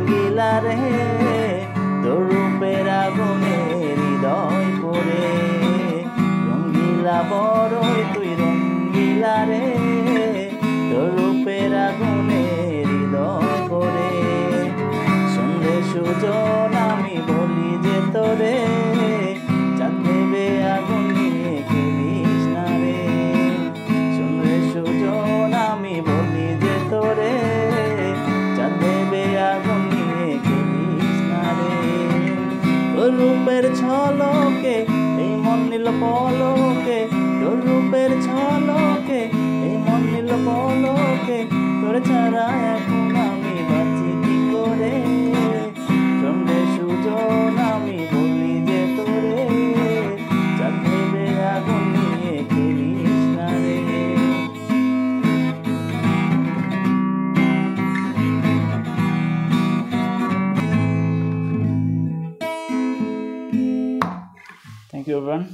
রঙ্গিলা রে তোর রূপের আগুনে হৃদয় পড়ে রঙ্গিলা বড়ই তুই রঙ্গিলা রে তোর রূপের আগুনে হৃদয় পড়ে সন্ধে সুজন আমি বলি যে তোরে চাঁদ দেবে আগুন নিয়ে খেলিস না রে সন্ধে সুজন আমি বলি যে তোরে চাঁদ দেবে আগুন নিয়ে খেলিস না রে তোর রূপের ছলকে এই মন নীল পলকে তোর রূপের ছলকে এই মন নীল পলকে তোর ছাড়া এখন আমি বাঁচি কি করে সন্ধে সুজন আমি বলি যে তোরে চাঁদ দেবে আগুন নিয়ে খেলিস না রে। Thank you everyone.